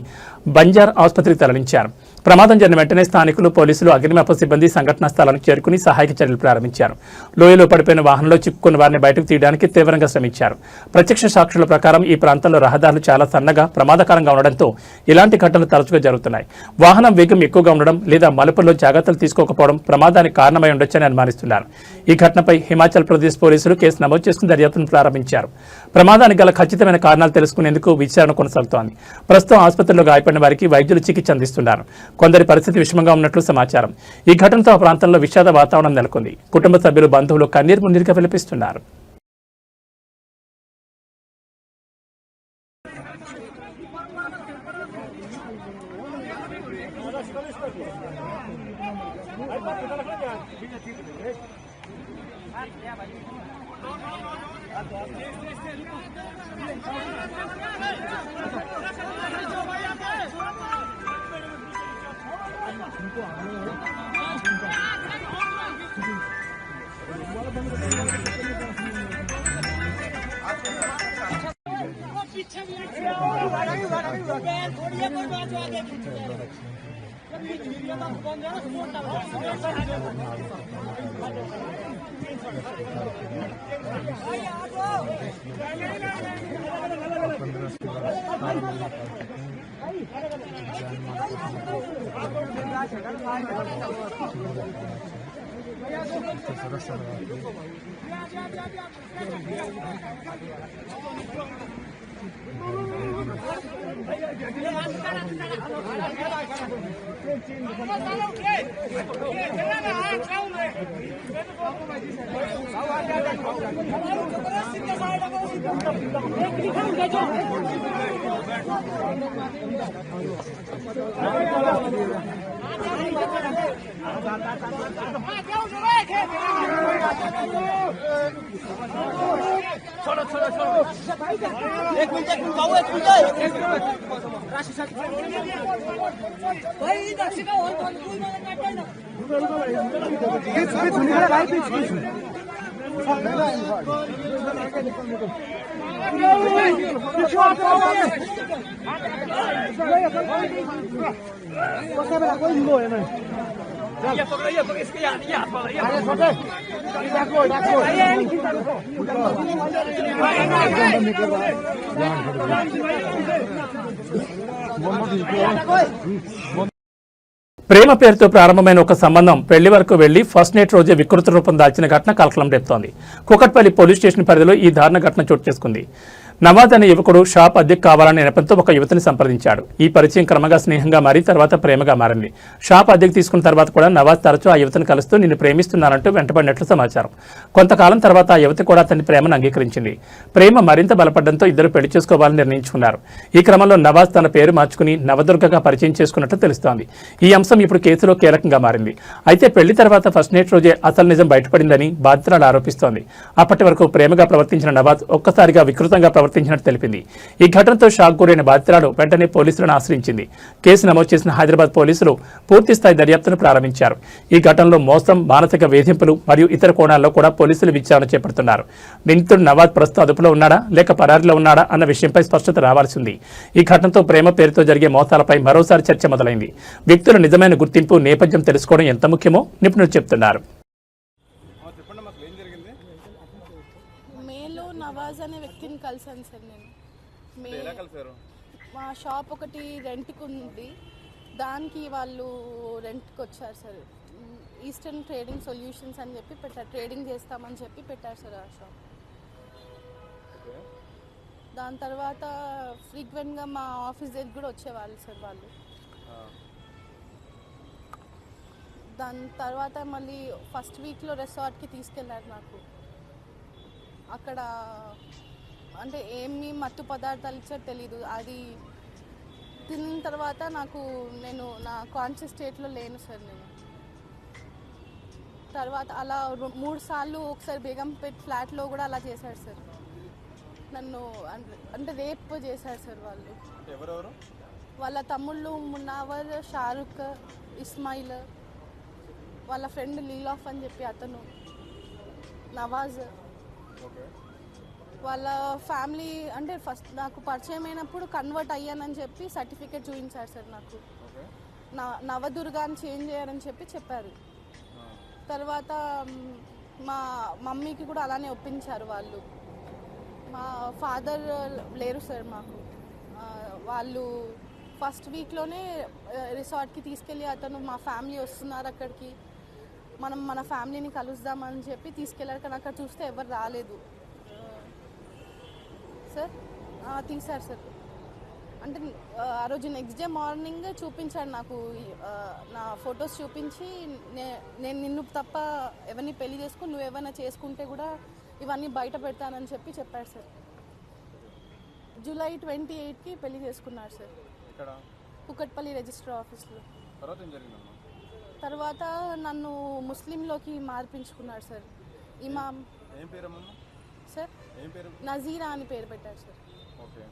బంజార్ ఆసుపత్రికి తరలించారు. ప్రమాదం జరిగిన వెంటనే స్థానికులు, పోలీసులు, అగ్నిమాపక సిబ్బంది సంఘటనా స్థలానికి చేరుకుని సహాయక చర్యలు ప్రారంభించారు. లోయలో పడిపోయిన వాహనంలో చిక్కుకున్న వారిని బయటకు తీయడానికి తీవ్రంగా శ్రమించారు. ప్రత్యక్ష సాక్షుల ప్రకారం ఈ ప్రాంతంలో రహదారులు చాలా సన్నగా, ప్రమాదకరంగా ఉండడంతో ఇలాంటి ఘటనలు తరచుగా జరుగుతున్నాయి. వాహనం వేగం ఎక్కువగా ఉండడం లేదా మలుపుల్లో జాగ్రత్తలు తీసుకోకపోవడం ప్రమాదానికి కారణమై ఉండొచ్చని అనుమానిస్తున్నారు. ఈ ఘటనపై హిమాచల్ ప్రదేశ్ పోలీసులు కేసు నమోదు చేసుకుని దర్యాప్తును ప్రారంభించారు. ప్రమాదానికి గల ఖచ్చితమైన కారణాలు తెలుసుకునేందుకు విచారణ కొనసాగుతోంది. ప్రస్తుతం ఆసుపత్రిలో గాయపడిన వారికి వైద్యులు చికిత్స అందిస్తున్నారు. కొందరి పరిస్థితి విషమంగా ఉన్నట్లు సమాచారం. ఈ ఘటనతో ఆ ప్రాంతంలో విషాద వాతావరణం నెలకొంది. కుటుంబ సభ్యులు, బంధువులు కన్నీరు మున్నీరుగా విలపిస్తున్నారు. ప్రేమ పేరుతో ప్రారంభమైన ఒక సంబంధం పెళ్లి వరకు వెళ్లి ఫస్ట్ నైట్ రోజే వికృత రూపం దాల్చిన ఘటన కలకలం రేపుతోంది. కూకట్పల్లి పోలీస్ స్టేషన్ పరిధిలో ఈ దారుణ ఘటన చోటు చేసుకుంది. నవాజ్ అనే యువకుడు షాప్ అద్దెకు కావాలనే నెపంతో ఒక యువతిని సంప్రదించాడు. ఈ పరిచయం క్రమంగా స్నేహంగా మారి తర్వాత ప్రేమగా మారింది. షాప్ అద్దెకు తీసుకున్న తర్వాత కూడా నవాజ్ తరచూ ఆ యువతిని కలుస్తూ నిన్ను ప్రేమిస్తున్నానంటూ వెంటబడినట్లు సమాచారం. కొంతకాలం తర్వాత ఆ యువతి కూడా అతని ప్రేమను అంగీకరించింది. ప్రేమ మరింత బలపడడంతో ఇద్దరు పెళ్లి చేసుకోవాలని నిర్ణయించుకున్నారు. ఈ క్రమంలో నవాజ్ తన పేరు మార్చుకుని నవదుర్గగా పరిచయం చేసుకున్నట్లు తెలుస్తోంది. ఈ అంశం ఇప్పుడు కేసులో కీలకంగా మారింది. అయితే పెళ్లి తర్వాత ఫస్ట్ నైట్ రోజే అసలు నిజం బయటపడిందని బాధితురాలు ఆరోపిస్తోంది. అప్పటి వరకు ప్రేమగా ప్రవర్తించిన నవాజ్ ఒక్కసారిగా వికృతంగా ప్రవర్తించినట్టు తెలిపింది. ఈ ఘటనతో షాక్ గురైన బాధితురాలు వెంటనే పోలీసులను ఆశ్రయించింది. కేసు నమోదు చేసిన హైదరాబాద్ పోలీసులు పూర్తిస్థాయి దర్యాప్తును ప్రారంభించారు. ఈ ఘటనలో మోసం, మానసిక వేధింపులు మరియు ఇతర కోణాల్లో కూడా పోలీసులు విచారణ చేపడుతున్నారు. నిందితుడు నవాజ్ ప్రస్తుతం అదుపులో ఉన్నాడా లేక పరారీలో ఉన్నాడా అన్న విషయంపై స్పష్టత రావాల్సి ఉంది. ఈ ఘటనతో ప్రేమ పేరుతో జరిగే మోసాలపై మరోసారి చర్చ మొదలైంది. వ్యక్తుల నిజమైన గుర్తింపు, నేపథ్యం తెలుసుకోవడం ఎంత ముఖ్యమో నిపుణులు చెప్తున్నారు. నవాజ్ అనే వ్యక్తిని కలిసాను సార్. నేను మా షాప్ ఒకటి రెంట్కి ఉంది, దానికి వాళ్ళు రెంట్కి వచ్చారు సార్. ఈస్టర్న్ ట్రేడింగ్ సొల్యూషన్స్ అని చెప్పి పెట్టారు, ట్రేడింగ్ చేస్తామని చెప్పి పెట్టారు సార్ ఆ షాప్. దాని తర్వాత ఫ్రీక్వెంట్గా మా ఆఫీస్ దగ్గర కూడా వచ్చేవాళ్ళు సార్ వాళ్ళు. దాని తర్వాత మళ్ళీ ఫస్ట్ వీక్లో రిసార్ట్కి తీసుకెళ్ళారు నాకు. అక్కడ అంటే ఏమి మత్తు పదార్థాలు ఇచ్చారో తెలీదు. అది తిన్న తర్వాత నేను నా కాన్షియస్ స్టేట్లో లేను సార్. నేను తర్వాత అలా 3 సార్లు ఒకసారి బేగంపేట్ ఫ్లాట్లో కూడా అలా చేశారు సార్. నన్ను అంటే రేప్ చేశారు సార్ వాళ్ళు. వాళ్ళ తమ్ముళ్ళు మున్నావర్, షారుఖ్, ఇస్మాయిల్, వాళ్ళ ఫ్రెండ్ లీలాఫ్ అని చెప్పి అతను, నవాజ్. వాళ్ళ ఫ్యామిలీ అంటే ఫస్ట్ నాకు పరిచయం అయినప్పుడు కన్వర్ట్ అయ్యానని చెప్పి సర్టిఫికేట్ చూపించారు సార్ నాకు. నవదుర్గా అని చేంజ్ చేయాలని చెప్పారు. తర్వాత మా మమ్మీకి కూడా అలానే ఒప్పించారు వాళ్ళు. మా ఫాదర్ లేరు సార్ మాకు. వాళ్ళు ఫస్ట్ వీక్లోనే రిసార్ట్కి తీసుకెళ్ళి అతను మా ఫ్యామిలీ వస్తున్నారు అక్కడికి, మనం మన ఫ్యామిలీని కలుద్దామని చెప్పి తీసుకెళ్ళారు. కానీ అక్కడ చూస్తే ఎవరు రాలేదు సార్. తీశారు సార్. అంటే ఆ రోజు నెక్స్ట్ డే మార్నింగ్ చూపించాడు నాకు, నా ఫొటోస్ చూపించి నేను నిన్ను తప్ప ఎవరిని పెళ్లి చేసుకుని నువ్వు ఏమైనా చేసుకుంటే కూడా ఇవన్నీ బయట పెడతానని చెప్పాడు సార్. జూలై 28కి పెళ్లి చేసుకున్నారు సార్, కుకట్పల్లి రిజిస్టర్ ఆఫీస్లో. తర్వాత నన్ను ముస్లింలోకి మార్పించుకున్నాడు సార్. ఇమాం ఏం పేరమ్మా సార్ ఏం పేరు నజీరా అని పేరు పెట్టారు సార్. ఓకే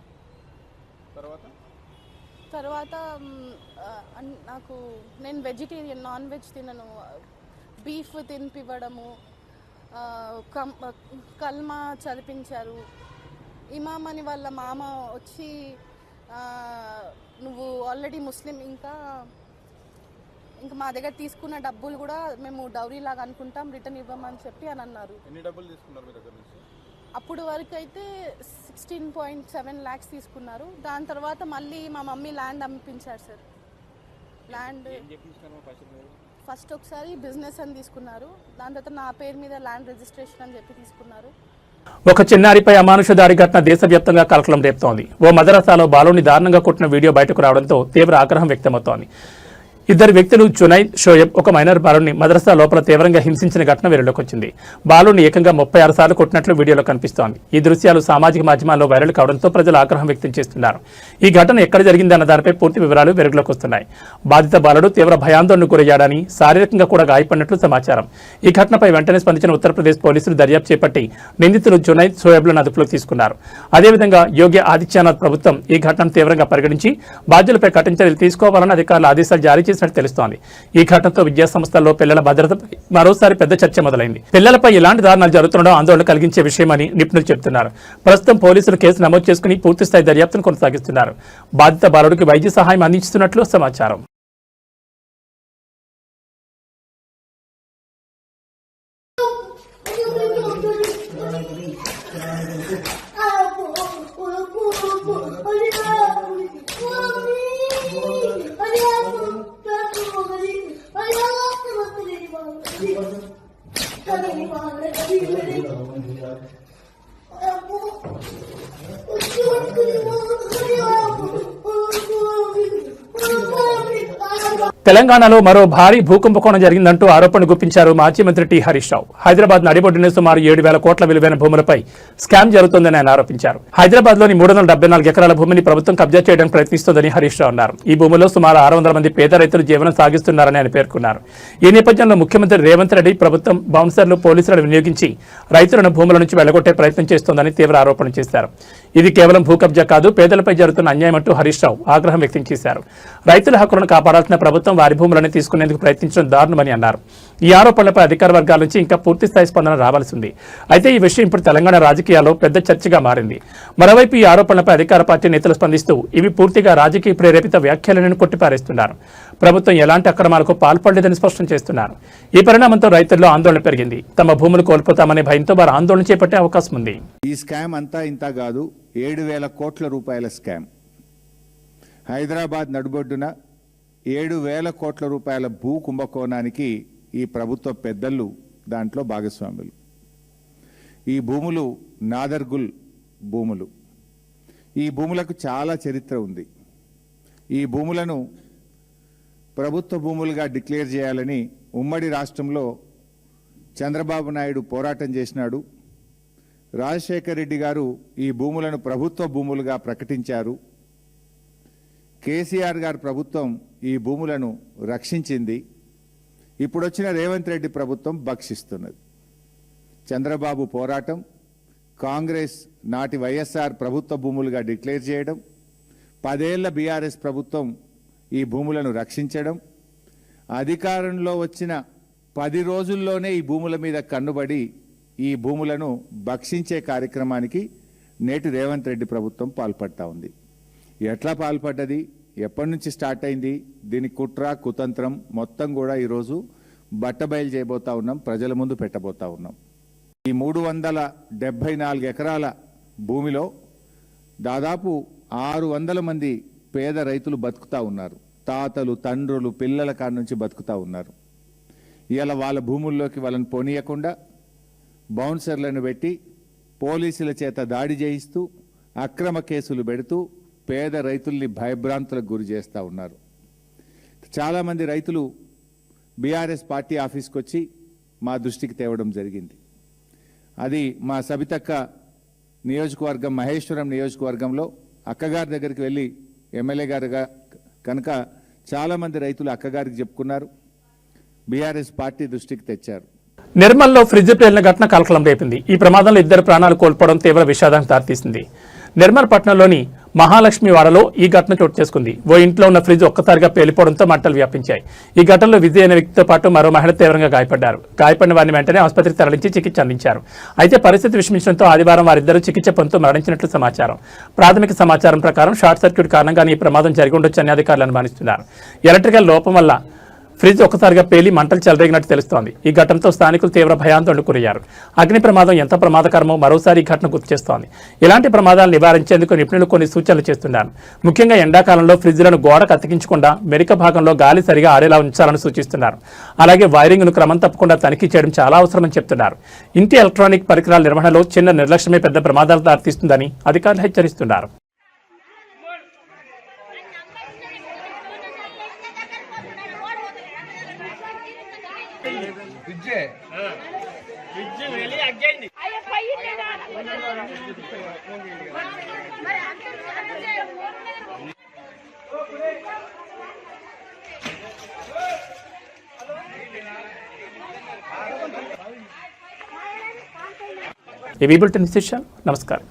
తర్వాత తర్వాత నాకు నేను వెజిటేరియన్, నాన్ వెజ్ తినను, బీఫ్ తినిపివ్వడము, కల్మా చదివించారు. ఇమాం అని వాళ్ళ మామ వచ్చి నువ్వు ఆల్రెడీ ముస్లిం, ఇంకా మా దగ్గర తీసుకున్న డబ్బులు కూడా మేము డౌరీ లాగా అనుకుంటాం, రిటర్న్ ఇవ్వమని చెప్పి అని అన్నారు. ఎన్ని డబ్బులు తీసుకున్నారు మీ దగ్గర నుంచి? అప్పుడు వరకు అయితే 16.7 lakhs తీసుకున్నారు. దాని తర్వాత మళ్ళీ మా మమ్మీ ల్యాండ్ అమ్మిపించారు సార్. ల్యాండ్ ఫస్ట్ ఒకసారి బిజినెస్ అని తీసుకున్నారు, దాని తర్వాత నా పేరు మీద ల్యాండ్ రిజిస్ట్రేషన్ అని చెప్పి తీసుకున్నారు. ఒక చిన్నారిపై అమానుష దాడి ఘటన దేశవ్యాప్తంగా కలకలం రేపుతోంది. ఓ మదరసాలో బాలుని దారుణంగా కొట్టిన వీడియో బయటకు రావడంతో తీవ్ర ఆగ్రహం వ్యక్తమవుతోంది. ఇద్దరు వ్యక్తులు జునైద్, షోయబ్ ఒక మైనర్ బాలుని మదరసా లోపల తీవ్రంగా హింసించిన ఘటన వెలుగులోకి వచ్చింది. బాలుని ఏకంగా 36 సార్లు కొట్టినట్లు వీడియోలో కనిపిస్తోంది. ఈ దృశ్యాలు సామాజిక మాధ్యమాల్లో వైరల్ కావడంతో ప్రజలు ఆగ్రహం వ్యక్తం చేస్తున్నారు. ఈ ఘటన ఎక్కడ జరిగిందన్న దానిపై పూర్తి వివరాలు వెలుగులోకి వస్తున్నాయి. బాధిత బాలుడు తీవ్ర భయాందోళనకు గురయ్యాడని, శారీరకంగా కూడా గాయపడినట్లు సమాచారం. ఈ ఘటనపై వెంటనే స్పందించిన ఉత్తరప్రదేశ్ పోలీసులు దర్యాప్తు చేపట్టి నిందితులు జునైద్, షోయబ్లను అదుపులోకి తీసుకున్నారు. అదేవిధంగా యోగి ఆదిత్యనాథ్ ప్రభుత్వం ఈ ఘటనను తీవ్రంగా పరిగణించి బాధ్యులపై కఠిన చర్యలు తీసుకోవాలని అధికారులు ఆదేశాలు జారీ చేసినట్టు తెలుస్తోంది. ఈ ఘటనతో విద్యాసంస్థల్లో పిల్లల భద్రతపై మరోసారి పెద్ద చర్చ మొదలైంది. పిల్లలపై ఇలాంటి దారుణాలు జరుగుతుండడం ఆందోళన కలిగించే విషయమని నిపుణులు చెబుతున్నారు. ప్రస్తుతం పోలీసులు కేసు నమోదు చేసుకుని పూర్తిస్థాయి దర్యాప్తును కొనసాగిస్తున్నారు. బాధిత బాలుడికి వైద్య సహాయం అందిస్తున్నట్లు సమాచారం. తెలంగాణలో మరో భారీ భూకుంభకోణం జరిగిందంటూ ఆరోపణలు గుప్పించారు మాజీ మంత్రి టి హరీష్ రావు. హైదరాబాద్ నడిబొడ్డున సుమారు 7,000 కోట్ల విలువైన భూములపై స్కామ్ జరుగుతోందని ఆయన ఆరోపించారు. హైదరాబాద్ లోని 374 ఎకరాల భూమిని ప్రభుత్వం కబ్జా చేయడానికి ప్రయత్నిస్తోందని హరీష్ రావు అన్నారు. ఈ భూముల్లో సుమారు 600 మంది పేద రైతులు జీవనం సాగిస్తున్నారని ఆయన పేర్కొన్నారు. ఈ నేపథ్యంలో ముఖ్యమంత్రి రేవంత్ రెడ్డి ప్రభుత్వం బౌన్సర్లు, పోలీసులను వినియోగించి రైతులను భూముల నుంచి వెళ్లగొట్టే ప్రయత్నం చేస్తోందని తీవ్ర ఆరోపణలు చేశారు. ఇది కేవలం భూ కబ్జా కాదు, పేదలపై జరుగుతున్న అన్యాయం అంటూ హరీష్ రావు ఆగ్రహం వ్యక్తం చేశారు. రైతుల హక్కులను కాపాడాల్సిన ప్రభుత్వం వారి భూములను తీసుకునేందుకు ప్రయత్నించడం దారుణమని అన్నారు. ఈ ఆరోపణలపై అధికార వర్గాల నుంచి ఇంకా పూర్తి స్థాయి స్పందన రావాల్సి ఉంది. అయితే ఈ విషయం ఇప్పుడు తెలంగాణ రాజకీయాల్లో పెద్ద చర్చగా మారింది. మరోవైపు ఈ ఆరోపణలపై అధికార పార్టీ నేతలు స్పందిస్తూ ఇవి పూర్తిగా రాజకీయ ప్రేరేపిత వ్యాఖ్యలను కొట్టిపారేస్తున్నారు. ప్రభుత్వం ఎలాంటి అక్రమాలకు పాల్పడలేదని స్పష్టం చేస్తున్నారు. ఈ పరిణామంతో రైతుల్లో ఆందోళన పెరిగింది. తమ భూములు కోల్పోతామనే భయంతో వారు ఆందోళన చేపట్టే అవకాశం ఉంది. ఈ స్కామ్ అంతా ఇంత కాదు, 7,000 కోట్ల రూపాయల స్కామ్. హైదరాబాద్ నడుబొడ్డున 7,000 కోట్ల రూపాయల భూ కుంభకోణానికి ఈ ప్రభుత్వ పెద్దలు దాంట్లో భాగస్వాములు. ఈ భూములు నాదర్గుల్ భూములు. ఈ భూములకు చాలా చరిత్ర ఉంది. ఈ భూములను ప్రభుత్వ భూములుగా డిక్లేర్ చేయాలని ఉమ్మడి రాష్ట్రంలో చంద్రబాబు నాయుడు పోరాటం చేసినాడు. రాజశేఖర్ రెడ్డి గారు ఈ భూములను ప్రభుత్వ భూములుగా ప్రకటించారు. కేసీఆర్ గారి ప్రభుత్వం ఈ భూములను రక్షించింది. ఇప్పుడు వచ్చిన రేవంత్ రెడ్డి ప్రభుత్వం భక్షిస్తున్నది. చంద్రబాబు పోరాటం, కాంగ్రెస్ నాటి వైఎస్ఆర్ ప్రభుత్వ భూములుగా డిక్లేర్ చేయడం, 10 ఏళ్ల బీఆర్ఎస్ ప్రభుత్వం ఈ భూములను రక్షించడం, అధికారంలో వచ్చిన 10 రోజుల్లోనే ఈ భూముల మీద కన్నుబడి ఈ భూములను భక్షించే కార్యక్రమానికి నేటి రేవంత్ రెడ్డి ప్రభుత్వం పాల్పడతా ఉంది. ఎట్లా పాల్పడ్డది, ఎప్పటి నుంచి స్టార్ట్ అయింది, దీని కుట్ర కుతంత్రం మొత్తం కూడా ఈరోజు బట్టబయలు చేయబోతా ఉన్నాం, ప్రజల ముందు పెట్టబోతా ఉన్నాం. ఈ 374 ఎకరాల భూమిలో దాదాపు 600 మంది పేద రైతులు బతుకుతా ఉన్నారు. తాతలు, తండ్రులు, పిల్లల కాడి నుంచి బతుకుతా ఉన్నారు. ఇలా వాళ్ళ భూముల్లోకి వాళ్ళని పోనీయకుండా బౌన్సర్లను పెట్టి పోలీసుల చేత దాడి చేయిస్తూ అక్రమ కేసులు పెడుతూ పేద రైతుల్ని భయభ్రాంతులకు గురి చేస్తూ ఉన్నారు. చాలామంది రైతులు బీఆర్ఎస్ పార్టీ ఆఫీస్కి వచ్చి మా దృష్టికి తేవడం జరిగింది. అది మా సబితక్క నియోజకవర్గం, మహేశ్వరం నియోజకవర్గంలో అక్కగారి దగ్గరికి వెళ్ళి ఎమ్మెల్యే గారుగా కనుక చాలామంది రైతులు అక్కగారికి చెప్పుకున్నారు. బీఆర్ఎస్ పార్టీ దృష్టికి తెచ్చారు. నిర్మల్లో ఫ్రిడ్జ్ పేలిన ఘటన కలకలం రేపింది. ఈ ప్రమాదంలో 2 ప్రాణాలు కోల్పోవడం తీవ్ర విషాదానికి దారితీసింది. నిర్మల్ పట్టణంలోని మహాలక్ష్మి వాడలో ఈ ఘటన చోటు చేసుకుంది. ఓ ఇంట్లో ఉన్న ఫ్రిడ్జ్ ఒక్కసారిగా పేలిపోవడంతో మంటలు వ్యాపించాయి. ఈ ఘటనలో విజయ్ అనే వ్యక్తితో పాటు మరో మహిళ తీవ్రంగా గాయపడ్డారు. గాయపడిన వారిని వెంటనే ఆసుపత్రికి తరలించి చికిత్స అందించారు. అయితే పరిస్థితి విషమించడంతో ఆదివారం వారిద్దరూ చికిత్స పొందుతూ మరణించినట్లు సమాచారం. ప్రాథమిక సమాచారం ప్రకారం షార్ట్ సర్క్యూట్ కారణంగానే ఈ ప్రమాదం జరిగి ఉండొచ్చని అధికారులు అనుమానిస్తున్నారు. ఎలక్ట్రికల్ లోపం వల్ల ఫ్రిడ్జ్ ఒక్కసారిగా పేలి మంటలు చెలరేగినట్టు తెలుస్తోంది. ఈ ఘటనతో స్థానికులు తీవ్ర భయాందోళనకు గురయ్యారు. అగ్ని ప్రమాదం ఎంత ప్రమాదకరమో మరోసారి ఈ ఘటన గుర్తు చేస్తోంది. ఇలాంటి ప్రమాదాలు నివారించేందుకు నిపుణులు కొన్ని సూచనలు చేస్తున్నారు. ముఖ్యంగా ఎండాకాలంలో ఫ్రిడ్జ్లను గోడకు అతికించకుండా మెరిక భాగంలో గాలి సరిగా ఆడేలా ఉంచాలని సూచిస్తున్నారు. అలాగే వైరింగ్ను క్రమం తప్పకుండా తనిఖీ చేయడం చాలా అవసరమని చెప్తున్నారు. ఇంటి ఎలక్ట్రానిక్ పరికరాల నిర్వహణలో చిన్న నిర్లక్ష్యమే పెద్ద ప్రమాదాలు దారితీస్తుందని అధికారులు హెచ్చరిస్తున్నారు. ఈ బులెటిన్ విశేషాలు. నమస్కారం.